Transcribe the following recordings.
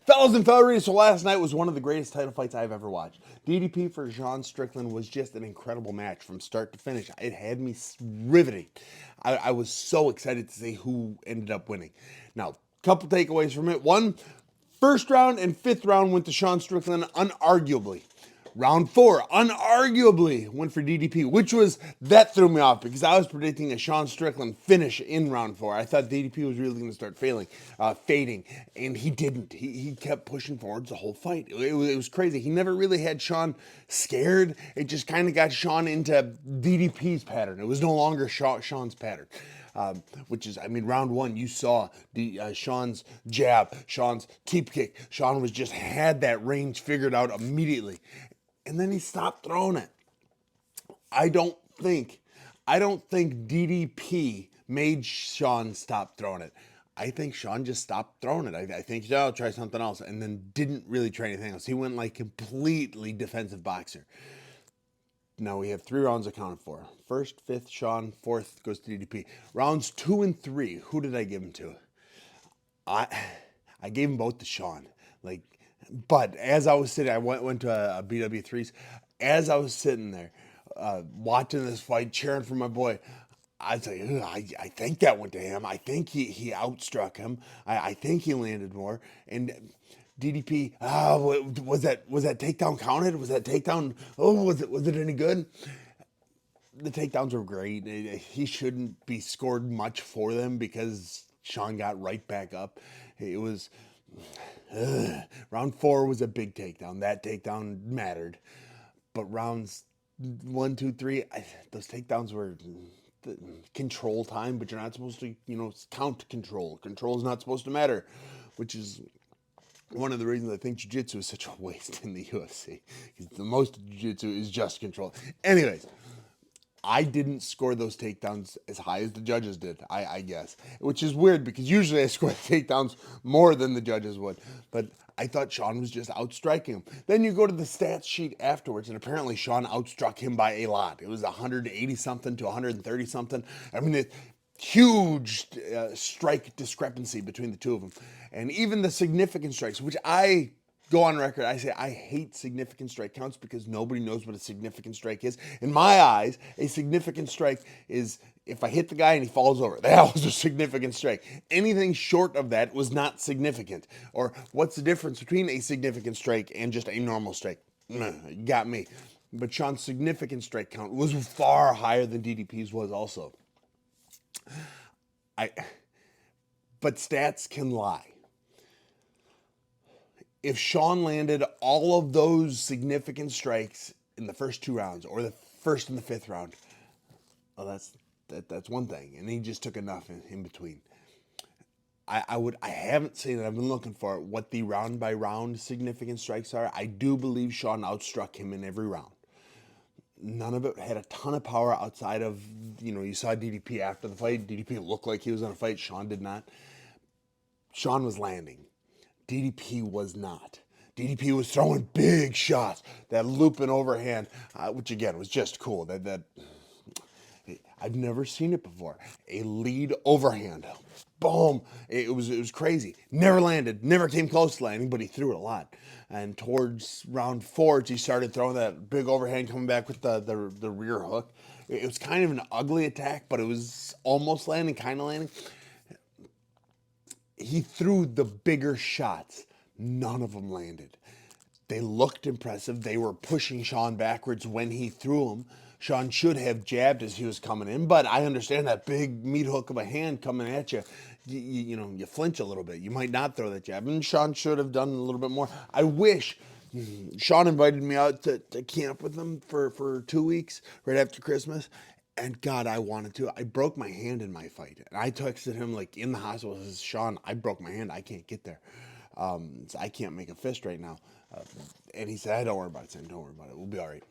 Fellas and felleries, so last night was one of the greatest title fights I've ever watched. DDP for Sean Strickland was just an incredible match from start to finish. It had me riveting. I was so excited to see who ended up winning. Now, couple takeaways from it. One, first round and fifth round went to Sean Strickland unarguably. Round 4, unarguably, went for DDP, that threw me off because I was predicting a Sean Strickland finish in round 4. I thought DDP was really going to start fading, and he didn't. He kept pushing forwards the whole fight. It was crazy. He never really had Sean scared. It just kind of got Sean into DDP's pattern. It was no longer Sean's pattern. Which is, round 1, you saw Sean's jab, Sean's teep kick. Sean was just had that range figured out immediately. And then he stopped throwing it. I don't think DDP made Sean stop throwing it. I think Sean just stopped throwing it. I think, I'll try something else, and then didn't really try anything else. He went like completely defensive boxer. Now we have 3 rounds accounted for. First, fifth, Sean. Fourth goes to DDP. Rounds 2 and 3, who did I give them to? I gave them both to Sean. But as I was sitting, I went to a BW3s. As I was sitting there, watching this fight, cheering for my boy, I was like, I think that went to him. I think he outstruck him. I think he landed more. And DDP, was that takedown counted? Was that takedown? Oh, was it any good? The takedowns were great. He shouldn't be scored much for them because Sean got right back up. It was round 4 was a big takedown. That takedown mattered, but rounds 1, 2, 3, those takedowns were control time. But you're not supposed to, count control. Control is not supposed to matter, which is one of the reasons I think jiu-jitsu is such a waste in the UFC. Because the most of jiu-jitsu is just control. Anyways, I didn't score those takedowns as high as the judges did, I guess. Which is weird because usually I score the takedowns more than the judges would. But I thought Sean was just outstriking him. Then you go to the stats sheet afterwards, and apparently Sean outstruck him by a lot. It was 180-something to 130-something. Huge strike discrepancy between the two of them. And even the significant strikes, which I go on record, I say I hate significant strike counts because nobody knows what a significant strike is. In my eyes, a significant strike is if I hit the guy and he falls over. That was a significant strike. Anything short of that was not significant. Or what's the difference between a significant strike and just a normal strike? You got me. But Sean's significant strike count was far higher than DDP's was also. But stats can lie. If Sean landed all of those significant strikes in the first 2 rounds or the first and the 5th round, well, that's one thing, and he just took enough in between. I haven't seen it. I've been looking for it, what the round by round significant strikes are. I do believe Sean outstruck him in every round. None of it had a ton of power outside of, you saw DDP after the fight. DDP looked like he was going to fight. Sean did not. Sean was landing. DDP was not. DDP was throwing big shots. That looping overhand, which again was just cool. That I've never seen it before. A lead overhand. Boom. It was crazy. Never landed. Never came close to landing, but he threw it a lot. And towards round 4, he started throwing that big overhand coming back with the rear hook. It was kind of an ugly attack, but it was almost landing, kind of landing. He threw the bigger shots. None of them landed. They looked impressive. They were pushing Sean backwards when he threw them. Sean should have jabbed as he was coming in, but I understand that big meat hook of a hand coming at you. You flinch a little bit. You might not throw that jab, and Sean should have done a little bit more. I wish Sean invited me out to camp with him for 2 weeks right after Christmas. And God, I wanted to. I broke my hand in my fight. And I texted him in the hospital. I said, Sean, I broke my hand. I can't get there. So I can't make a fist right now. And he said, don't worry about it, Sam. Don't worry about it. We'll be all right.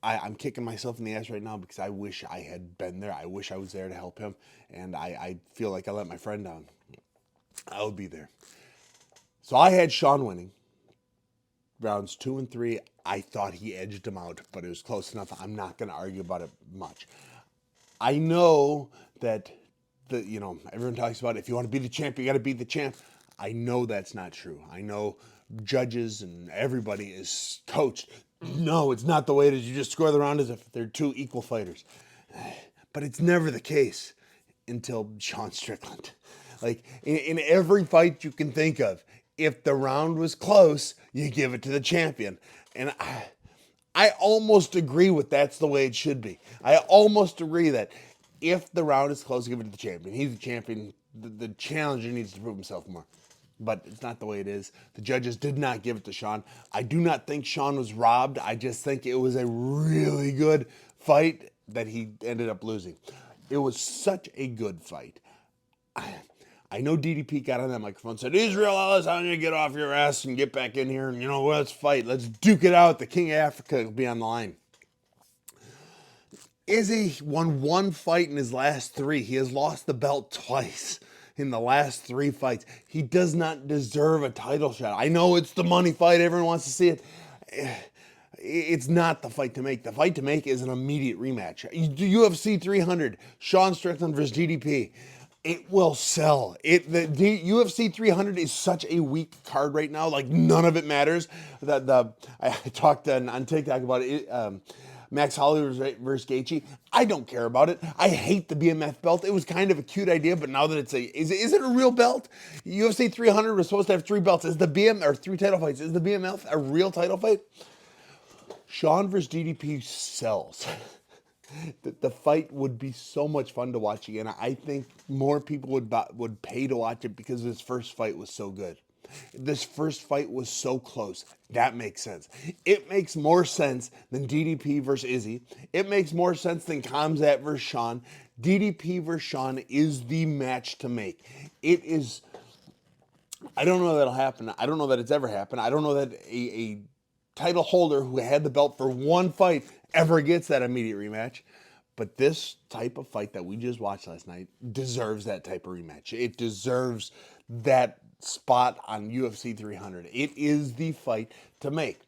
I'm kicking myself in the ass right now because I wish I had been there. I wish I was there to help him. And I feel like I let my friend down. I would be there. So I had Sean winning. Rounds 2 and 3, I thought he edged him out, but it was close enough. I'm not going to argue about it much. I know that everyone talks about if you want to be the champ, you got to beat the champ. I know that's not true. I know judges and everybody is coached. No, it's not the way it is. You just score the round as if they're two equal fighters. But it's never the case until Sean Strickland. Like in every fight you can think of, if the round was close, you give it to the champion. And I almost agree with that's the way it should be. I almost agree that if the round is close, give it to the champion. He's the champion. The challenger needs to prove himself more. But it's not the way it is. The judges did not give it to Sean. I do not think Sean was robbed. I just think it was a really good fight that he ended up losing. It was such a good fight. I know DDP got on that microphone and said, Israel Adesanya, get off your ass and get back in here and, let's fight. Let's duke it out. The King of Africa will be on the line. Izzy won one fight in his last three. He has lost the belt twice in the last three fights. He does not deserve a title shot. I know it's the money fight. Everyone wants to see it. It's not the fight to make. The fight to make is an immediate rematch. UFC 300, Sean Strickland versus DDP. It will sell. The UFC 300 is such a weak card right now. Like, none of it matters. I talked on TikTok about it. Max Holloway versus Gaethje. I don't care about it. I hate the BMF belt. It was kind of a cute idea, but now that it's is it a real belt? UFC 300 was supposed to have three belts. Is the or three title fights? Is the BMF a real title fight? Sean versus DDP sells. The fight would be so much fun to watch again. I think more people would pay to watch it because this first fight was so good. This first fight was so close. That makes sense. It makes more sense than DDP versus Izzy. It makes more sense than Khamzat versus Sean. DDP versus Sean is the match to make. It is. I don't know that'll happen. I don't know that it's ever happened. I don't know that a title holder who had the belt for one fight ever gets that immediate rematch. But this type of fight that we just watched last night deserves that type of rematch. It deserves that spot on UFC 300. It is the fight to make.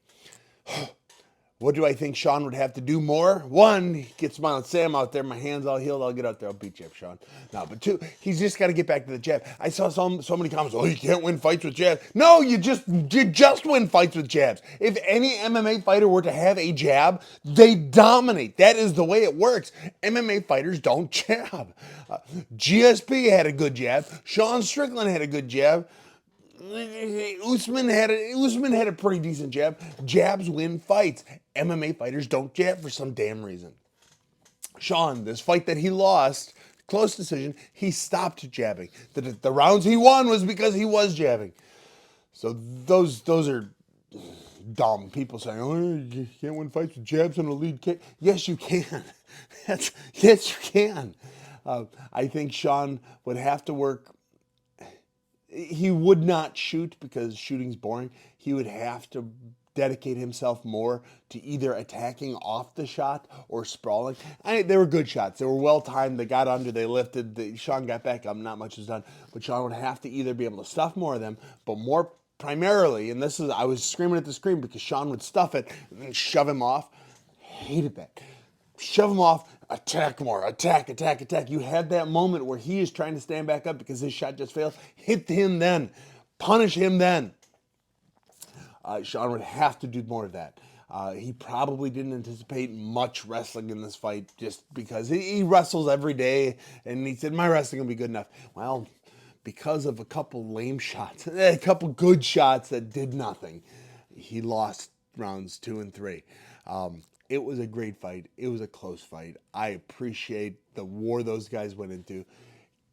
What do I think Sean would have to do more? One, get Smiling Sam out there. My hand's all healed. I'll get out there. I'll beat you up, Sean. No, but two, he's just got to get back to the jab. I saw so many comments. Oh, you can't win fights with jabs. No, you just win fights with jabs. If any MMA fighter were to have a jab, they dominate. That is the way it works. MMA fighters don't jab. GSP had a good jab. Sean Strickland had a good jab. Usman had a pretty decent jab. Jabs win fights. MMA fighters don't jab for some damn reason. Sean, this fight that he lost, close decision, he stopped jabbing. The rounds he won was because he was jabbing. So those are dumb people saying, oh, you can't win fights with jabs and a lead kick. Yes, you can. Yes, you can. I think Sean would have to work. He would not shoot because shooting's boring. He would have to dedicate himself more to either attacking off the shot or sprawling. They were good shots. They were well timed. They got under. They lifted. Sean got back up. Not much was done. But Sean would have to either be able to stuff more of them, but more primarily, and I was screaming at the screen because Sean would stuff it and then shove him off. Hated that. Shove him off, attack more, attack. You had that moment where he is trying to stand back up because his shot just failed. Hit him then. Punish him then. Sean would have to do more of that. He probably didn't anticipate much wrestling in this fight just because he wrestles every day, and he said, my wrestling will be good enough. Well, because of a couple lame shots, a couple good shots that did nothing, he lost rounds 2 and 3. It was a great fight. It was a close fight. I appreciate the war those guys went into.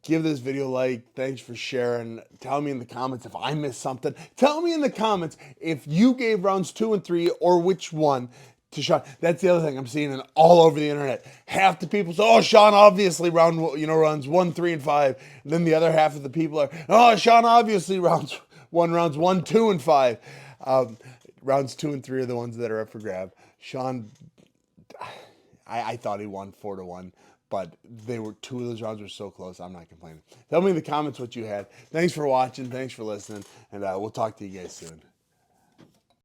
Give this video a like. Thanks for sharing. Tell me in the comments if I missed something. Tell me in the comments if you gave rounds 2 and 3 or which one to Sean. That's the other thing I'm seeing all over the internet. Half the people say, oh, Sean obviously rounds 1, 3, and 5. And then the other half of the people are, oh, Sean obviously rounds 1, 2, and 5. Rounds 2 and 3 are the ones that are up for grab. Sean, I thought he won 4-1, but two of those rounds were so close. I'm not complaining. Tell me in the comments what you had. Thanks for watching. Thanks for listening, and we'll talk to you guys soon.